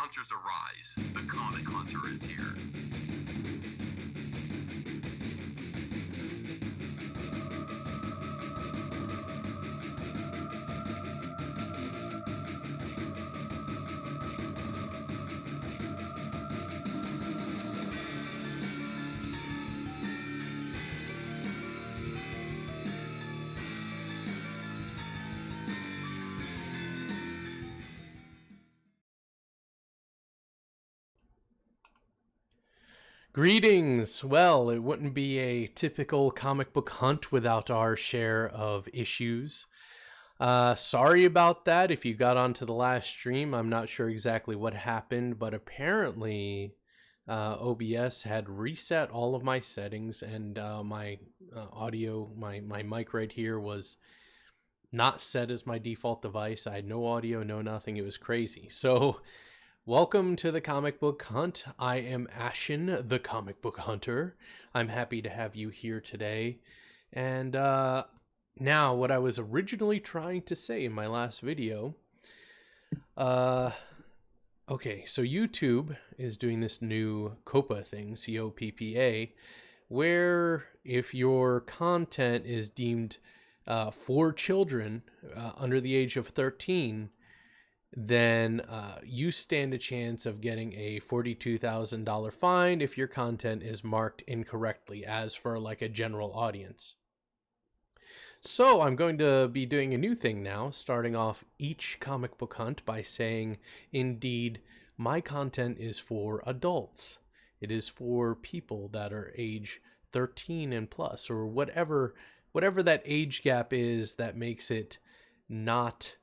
Hunters arise. The comic hunter is here. Greetings! Well, it wouldn't be a typical comic book hunt without our share of issues. Sorry about that if you got onto the last stream. I'm not sure exactly what happened, but apparently OBS had reset all of my settings and my audio, my mic right here was not set as my default device. I had no audio, no nothing. It was crazy. So welcome to the Comic Book Hunt. I am Ashen, the Comic Book Hunter. I'm happy to have you here today. And now, what I was originally trying to say in my last video. Okay, so YouTube is doing this new COPPA thing, COPPA, where if your content is deemed for children under the age of 13, then you stand a chance of getting a $42,000 fine if your content is marked incorrectly, as for like a general audience. So I'm going to be doing a new thing now, starting off each comic book hunt by saying, indeed, my content is for adults. It is for people that are age 13 and plus, or whatever that age gap is that makes it not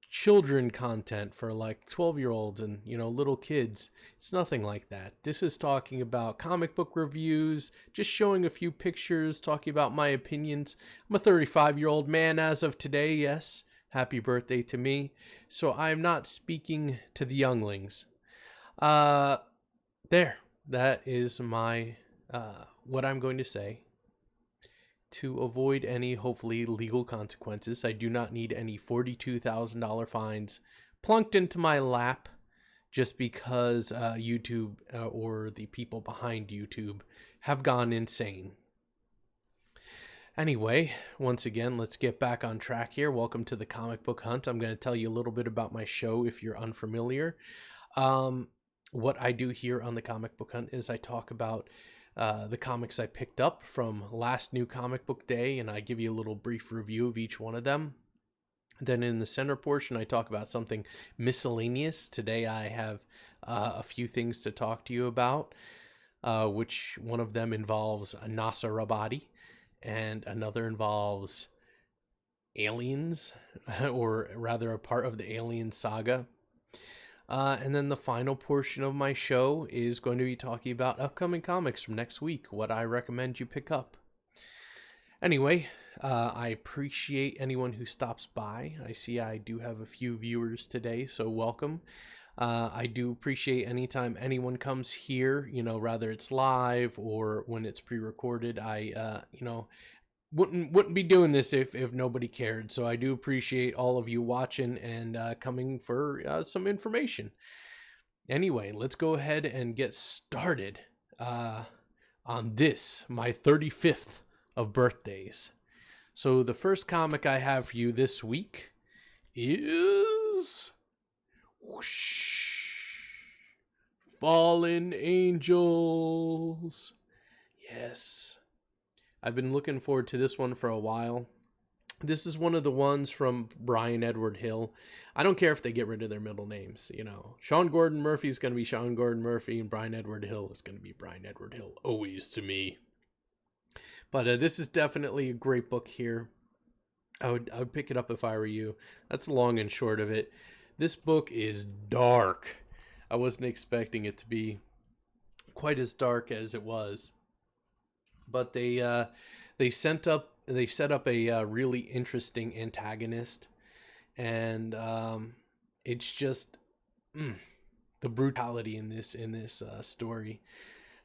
children content for like 12-year-olds and, you know, little kids. It's nothing like that. This is talking about comic book reviews, just showing a few pictures, talking about my opinions. I'm a 35-year-old man as of today, yes. Happy birthday to me. So I'm not speaking to the younglings. There. That is my what I'm going to say. To avoid any, hopefully, legal consequences, I do not need any $42,000 fines plunked into my lap just because YouTube or the people behind YouTube have gone insane. Anyway, once again, let's get back on track here. Welcome to the Comic Book Hunt. I'm going to tell you a little bit about my show if you're unfamiliar. What I do here on the Comic Book Hunt is I talk about the comics I picked up from last New Comic Book Day, and I give you a little brief review of each one of them. Then in the center portion, I talk about something miscellaneous. Today I have a few things to talk to you about, which one of them involves Nasa Rabadi, and another involves aliens, or rather a part of the Alien saga. And then the final portion of my show is going to be talking about upcoming comics from next week, what I recommend you pick up. Anyway, I appreciate anyone who stops by. I see I do have a few viewers today, so welcome. I do appreciate anytime anyone comes here, you know, whether it's live or when it's pre-recorded. I, you know, wouldn't be doing this if nobody cared. So I do appreciate all of you watching and coming for some information. Anyway, let's go ahead and get started on this, my 35th of birthdays. So the first comic I have for you this week is Fallen Angels. Yes. I've been looking forward to this one for a while. This is one of the ones from Brian Edward Hill. I don't care if they get rid of their middle names, you know. Sean Gordon Murphy is going to be Sean Gordon Murphy, and Brian Edward Hill is going to be Brian Edward Hill, always to me. But this is definitely a great book here. I would pick it up if I were you. That's the long and short of it. This book is dark. I wasn't expecting it to be quite as dark as it was. But they set up a really interesting antagonist, and it's just the brutality in this story.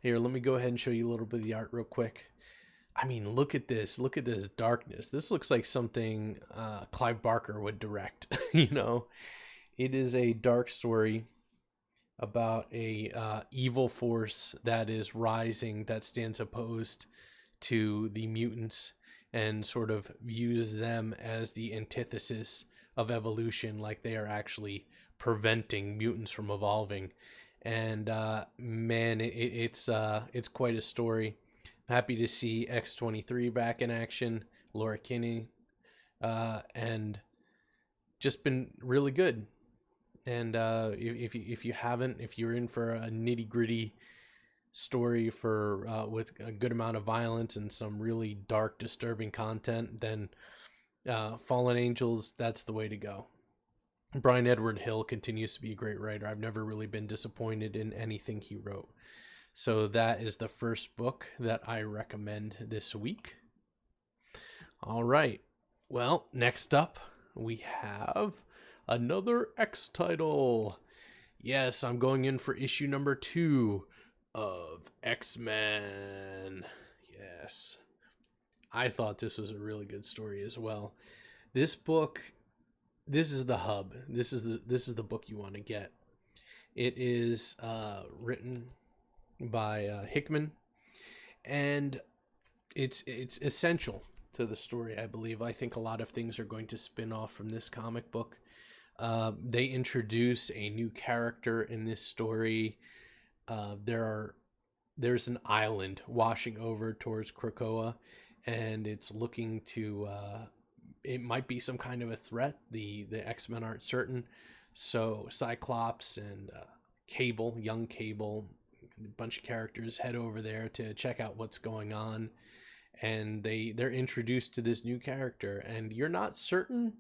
Here, let me go ahead and show you a little bit of the art real quick. I mean, look at this darkness. This looks like something Clive Barker would direct. You know, It is a dark story about a evil force that is rising, that stands opposed to the mutants and sort of views them as the antithesis of evolution, like they are actually preventing mutants from evolving. And man, it's quite a story. Happy to see X-23 back in action, Laura Kinney, and just been really good. And if you haven't, if you're in for a nitty gritty story for with a good amount of violence and some really dark, disturbing content, then Fallen Angels, that's the way to go. Brian Edward Hill continues to be a great writer. I've never really been disappointed in anything he wrote. So that is the first book that I recommend this week. All right. Well, next up we have another X title. Yes, I'm going in for issue number 2 of XMen. Yes. I thought this was a really good story as well. This book, this is the hub. This is the book you want to get. It is written by Hickman, and it's essential to the story, I believe. I think a lot of things are going to spin off from this comic book. They introduce a new character in this story. There's an island washing over towards Krakoa, and it's looking to it might be some kind of a threat. The X-Men aren't certain, so Cyclops and young Cable, a bunch of characters head over there to check out what's going on, and they're introduced to this new character, and you're not certain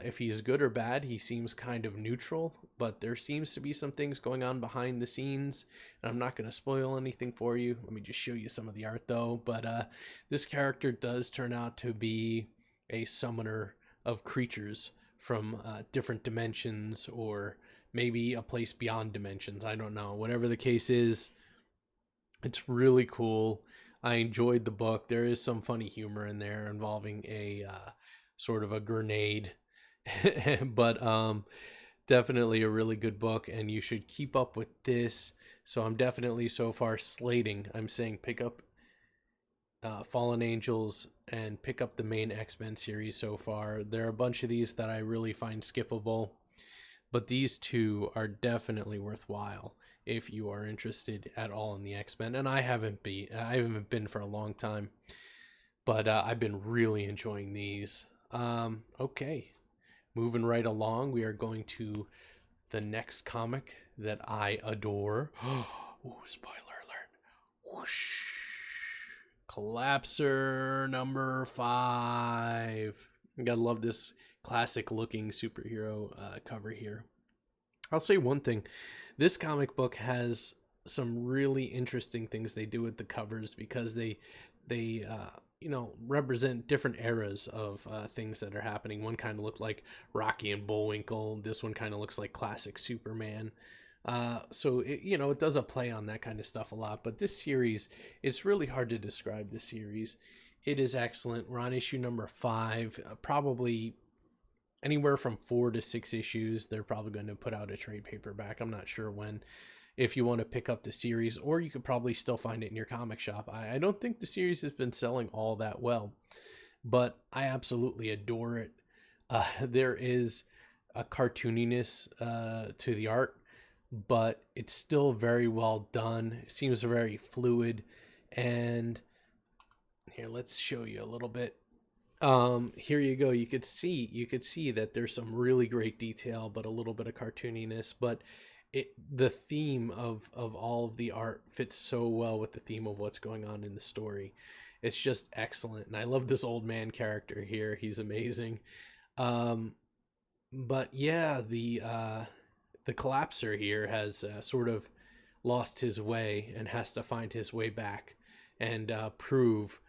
if he's good or bad. He seems kind of neutral, but there seems to be some things going on behind the scenes, and I'm not going to spoil anything for you. Let me just show you some of the art, though. But this character does turn out to be a summoner of creatures from different dimensions, or maybe a place beyond dimensions. I don't know. Whatever the case is, it's really cool. I enjoyed the book. There is some funny humor in there involving a sort of a grenade, but definitely a really good book, and you should keep up with this. So I'm definitely so far slating. I'm saying pick up Fallen Angels and pick up the main X-Men series so far. There are a bunch of these that I really find skippable, but these two are definitely worthwhile if you are interested at all in the X-Men. And I haven't been for a long time, but I've been really enjoying these. Okay, moving right along, we are going to the next comic that I adore. Ooh, spoiler alert. Whoosh. Collapser number 5. You gotta love this classic looking superhero cover here. I'll say one thing. This comic book has some really interesting things they do with the covers, because they represent different eras of things that are happening. One kind of looked like Rocky and Bullwinkle. This one kind of looks like classic Superman. So it does a play on that kind of stuff a lot. But this series, it's really hard to describe this series. It is excellent. We're on issue number 5. Probably anywhere from 4 to 6 issues. They're probably going to put out a trade paperback. I'm not sure when, if you want to pick up the series, or you could probably still find it in your comic shop. I don't think the series has been selling all that well, but I absolutely adore it. There is a cartooniness to the art, but it's still very well done. It seems very fluid. And here, let's show you a little bit. Here you go. You could see that there's some really great detail, but a little bit of cartooniness. But the theme of all of the art fits so well with the theme of what's going on in the story. It's just excellent, and I love this old man character here. He's amazing. But yeah, the collapser here has sort of lost his way and has to find his way back and prove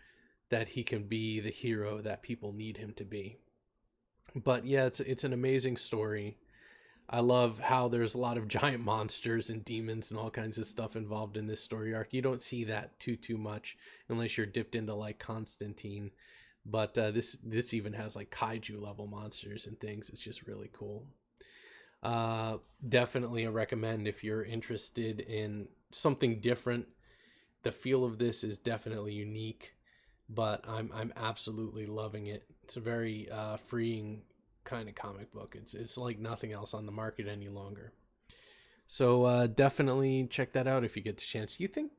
that he can be the hero that people need him to be. But yeah, it's an amazing story. I love how there's a lot of giant monsters and demons and all kinds of stuff involved in this story arc. You don't see that too much unless you're dipped into like Constantine. But this even has like kaiju level monsters and things. It's just really cool. Definitely a recommend if you're interested in something different. The feel of this is definitely unique, but I'm absolutely loving it. It's a very freeing kind of comic book. It's like nothing else on the market any longer. So definitely check that out if you get the chance. You think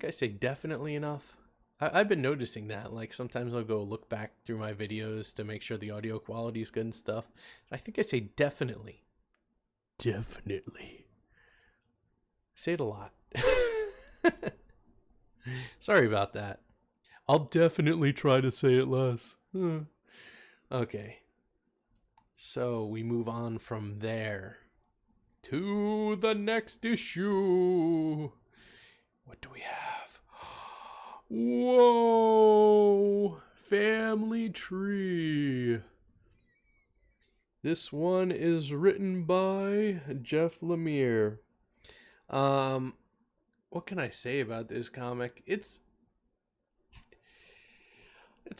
I say definitely enough? I've been noticing that. Like sometimes I'll go look back through my videos to make sure the audio quality is good and stuff. I think I say definitely. Definitely. Say it a lot. Sorry about that. I'll definitely try to say it less. Okay. So we move on from there to the next issue. What do we have? Whoa! Family Tree. This one is written by Jeff Lemire. What can I say about this comic? It's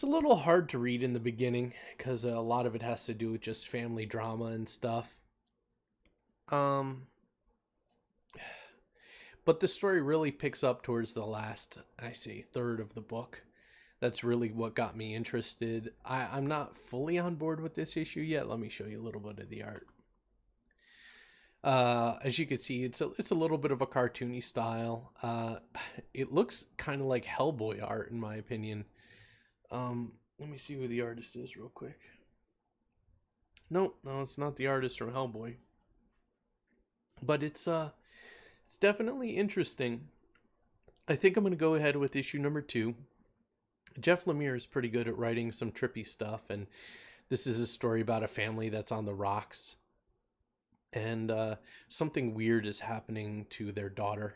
a little hard to read in the beginning because a lot of it has to do with just family drama and stuff. But the story really picks up towards the last, I say, third of the book. That's really what got me interested. I'm not fully on board with this issue yet. Let me show you a little bit of the art. As you can see, it's a little bit of a cartoony style. It looks kind of like Hellboy art, in my opinion. Let me see who the artist is real quick. No, it's not the artist from Hellboy. But it's definitely interesting. I think I'm going to go ahead with issue number 2. Jeff Lemire is pretty good at writing some trippy stuff, and this is a story about a family that's on the rocks, and something weird is happening to their daughter.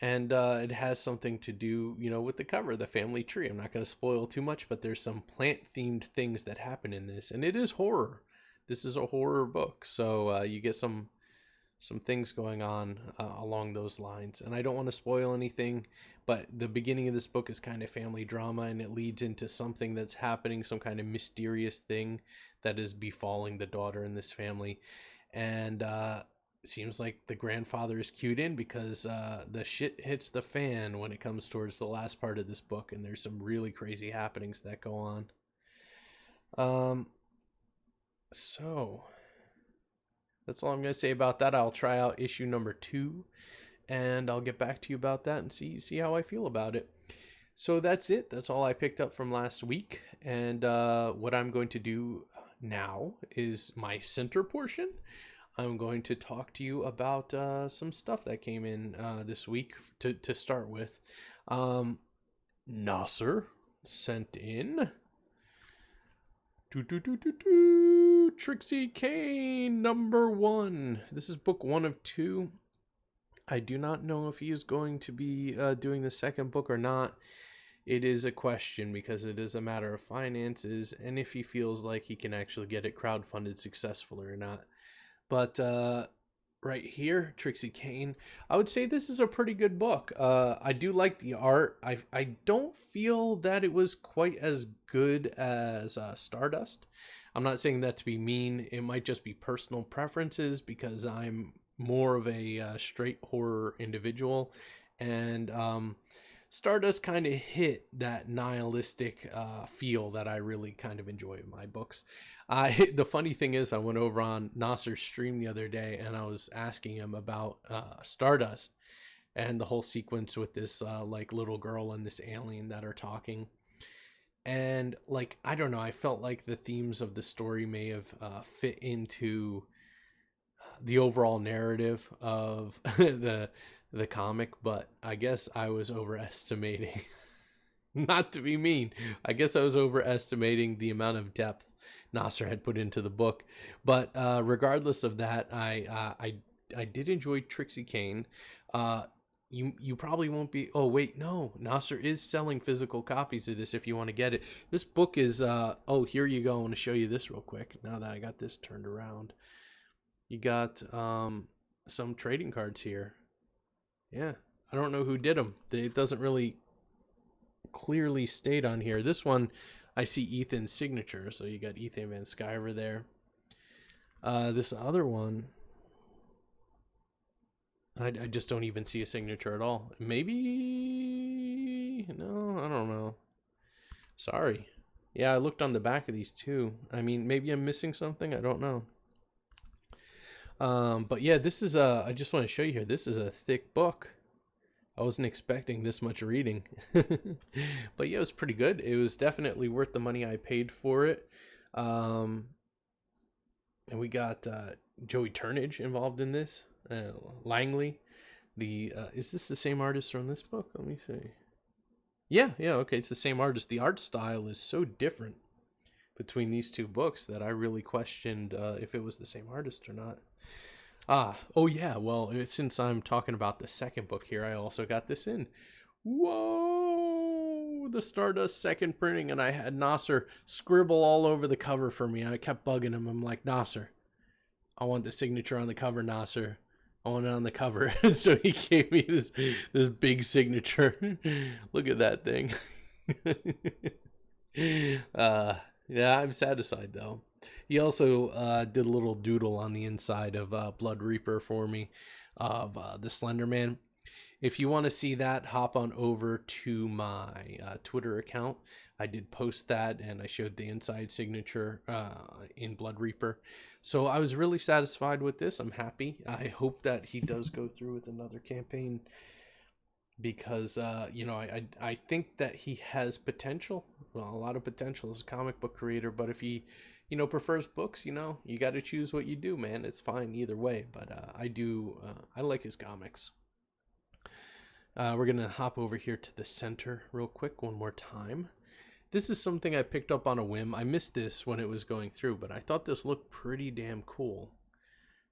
And it has something to do, with the cover, the family tree. I'm not going to spoil too much, but there's some plant-themed things that happen in this, and it is horror. This is a horror book, so you get some things going on along those lines. And I don't want to spoil anything, but the beginning of this book is kind of family drama, and it leads into something that's happening, some kind of mysterious thing that is befalling the daughter in this family. And it seems like the grandfather is cued in because the shit hits the fan when it comes towards the last part of this book, and there's some really crazy happenings that go on. So that's all I'm going to say about that. I'll try out issue number 2, and I'll get back to you about that and see how I feel about it. So that's it. That's all I picked up from last week. And what I'm going to do now is my center portion. I'm going to talk to you about some stuff that came in this week to start with. Nasser sent in Trixie Kane #1. This is book 1 of 2. I do not know if he is going to be doing the second book or not. It is a question because it is a matter of finances and if he feels like he can actually get it crowdfunded successfully or not. But right here, Trixie Kane, I would say this is a pretty good book. I do like the art. I don't feel that it was quite as good as Stardust. I'm not saying that to be mean. It might just be personal preferences because I'm more of a straight horror individual. And Stardust kind of hit that nihilistic feel that I really kind of enjoy in my books. The funny thing is, I went over on Nasser's stream the other day and I was asking him about Stardust and the whole sequence with this like little girl and this alien that are talking. And like, I don't know, I felt like the themes of the story may have fit into the overall narrative of the comic, but I guess I was overestimating. Not to be mean, I guess I was overestimating the amount of depth Nasser had put into the book. But regardless of that, I did enjoy Trixie Kane. You probably won't be. Oh wait, no, Nasser is selling physical copies of this if you want to get it. This book is. Oh, here you go. I want to show you this real quick. Now that I got this turned around, you got some trading cards here. Yeah, I don't know who did them. It doesn't really clearly state on here. This one, I see Ethan's signature. So you got Ethan Van Sciver there. This other one, I just don't even see a signature at all. Maybe, no, I don't know. Sorry. Yeah, I looked on the back of these too. I mean, maybe I'm missing something. I don't know. But yeah, this is I just want to show you here. This is a thick book. I wasn't expecting this much reading. But yeah, it was pretty good. It was definitely worth the money I paid for it. And we got Joey Turnage involved in this. Langley. Is this the same artist from this book? Let me see. Yeah, okay, it's the same artist. The art style is so different between these two books that I really questioned if it was the same artist or not. Oh yeah, well, since I'm talking about the second book here, I also got this in. Whoa! The Stardust second printing, and I had Nasser scribble all over the cover for me. I kept bugging him. I'm like, Nasser, I want the signature on the cover, Nasser. I want it on the cover. So he gave me this big signature. Look at that thing. Yeah, I'm satisfied though. He also did a little doodle on the inside of Blood Reaper for me of the Slender Man. If you want to see that, hop on over to my Twitter account. I did post that, and I showed the inside signature in Blood Reaper. So I was really satisfied with this. I'm happy. I hope that he does go through with another campaign because, I think that he has potential. Well, a lot of potential as a comic book creator, but if he, prefers books, you got to choose what you do, man. It's fine either way, but I like his comics. We're going to hop over here to the center real quick one more time. This is something I picked up on a whim. I missed this when it was going through, but I thought this looked pretty damn cool.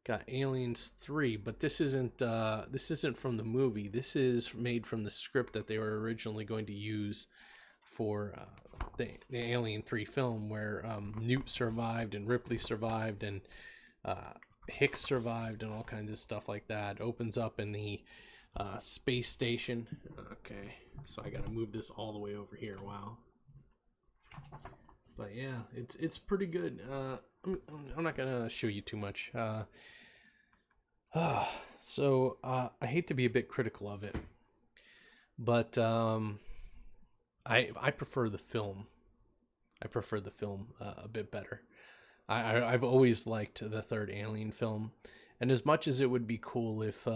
Got Aliens 3, but this isn't from the movie. This is made from the script that they were originally going to use for the Alien 3 film, where Newt survived and Ripley survived and Hicks survived and all kinds of stuff like that. Opens up in the space station. Okay, so I gotta move this all the way over here. Wow. But yeah, it's pretty good. I'm not gonna show you too much. So I hate to be a bit critical of it, but I prefer the film. I prefer the film a bit better. I've always liked the third Alien film, and as much as it would be cool if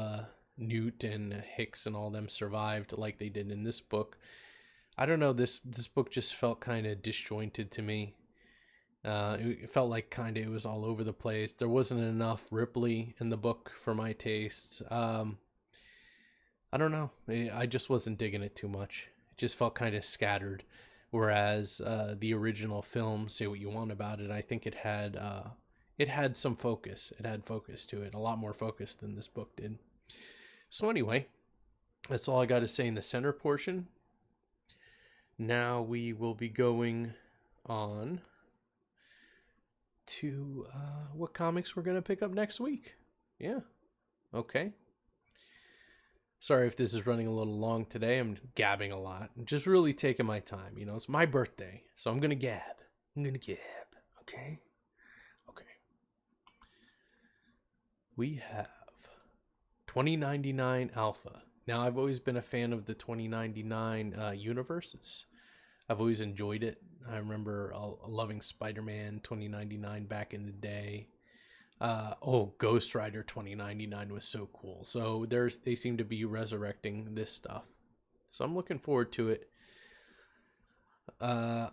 Newt and Hicks and all them survived like they did in this book, I don't know, this book just felt kind of disjointed to me. It felt like kind of it was all over the place. There wasn't enough Ripley in the book for my taste. I don't know. I just wasn't digging it too much. It just felt kind of scattered. Whereas the original film, say what you want about it, I think it had some focus. It had focus to it, a lot more focus than this book did. So anyway, that's all I got to say in the center portion. Now we will be going on to what comics we're going to pick up next week. Yeah. Okay. Sorry if this is running a little long today. I'm gabbing a lot. I'm just really taking my time. It's my birthday, so I'm going to gab. Okay? Okay. We have 2099 Alpha. Now, I've always been a fan of the 2099 universe. I've always enjoyed it. I remember loving Spider-Man 2099 back in the day. Ghost Rider 2099 was so cool. So they seem to be resurrecting this stuff. So I'm looking forward to it. I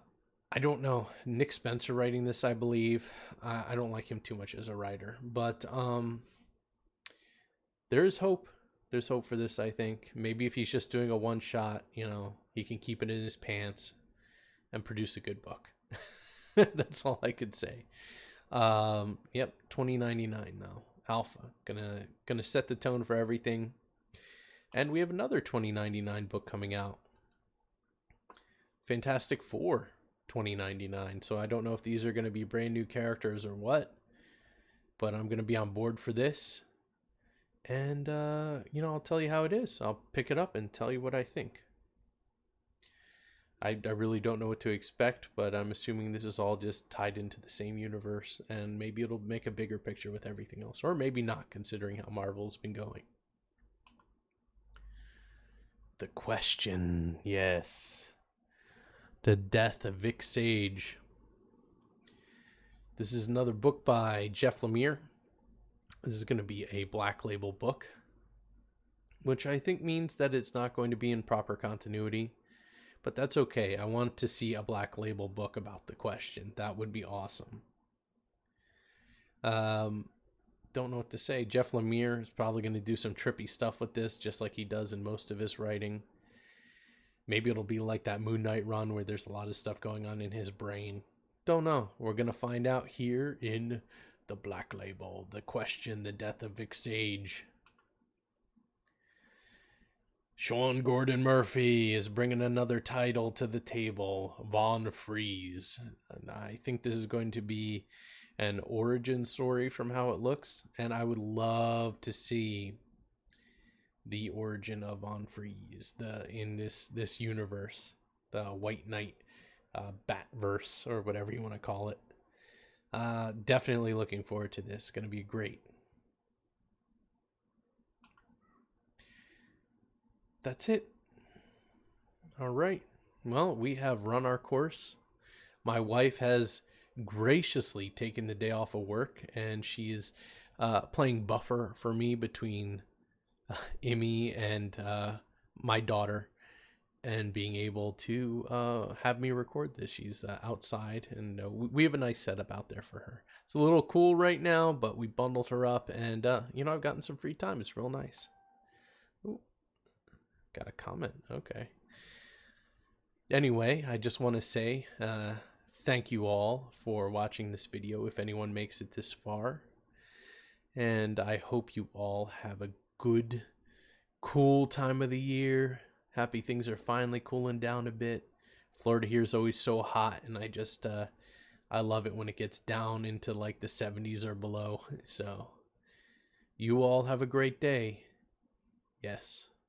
don't know. Nick Spencer writing this, I believe. I don't like him too much as a writer. But there is hope. There's hope for this, I think. Maybe if he's just doing a one-shot, he can keep it in his pants and produce a good book. That's all I could say. Yep, 2099 though. Alpha. Gonna set the tone for everything. And we have another 2099 book coming out. Fantastic Four 2099. So I don't know if these are going to be brand new characters or what. But I'm going to be on board for this. And, I'll tell you how it is. I'll pick it up and tell you what I think. I really don't know what to expect, but I'm assuming this is all just tied into the same universe, and maybe it'll make a bigger picture with everything else, or maybe not, considering how Marvel's been going. The Question, yes. The Death of Vic Sage. This is another book by Jeff Lemire. This is going to be a Black Label book, which I think means that it's not going to be in proper continuity. But that's okay. I want to see a Black Label book about The Question. That would be awesome. Don't know what to say. Jeff Lemire is probably going to do some trippy stuff with this, just like he does in most of his writing. Maybe it'll be like that Moon Knight run where there's a lot of stuff going on in his brain. Don't know. We're going to find out here in the Black Label. The Question, the Death of Vic Sage. Sean Gordon Murphy is bringing another title to the table, Von Freeze. And I think this is going to be an origin story from how it looks, and I would love to see the origin of Von Freeze in this universe, the White Knight Batverse, or whatever you want to call it. Definitely looking forward to this. Going to be great. That's it. All right. Well, we have run our course. My wife has graciously taken the day off of work, and she is playing buffer for me between Emmy and my daughter, and being able to have me record this. She's outside, and we have a nice setup out there for her. It's a little cool right now, but we bundled her up, and I've gotten some free time. It's real nice. Ooh. Got a comment. Okay. Anyway, I just want to say thank you all for watching this video, if anyone makes it this far. And I hope you all have a good, cool time of the year. Happy things are finally cooling down a bit. Florida here is always so hot, and I love it when it gets down into like the 70s or below. So you all have a great day. Yes.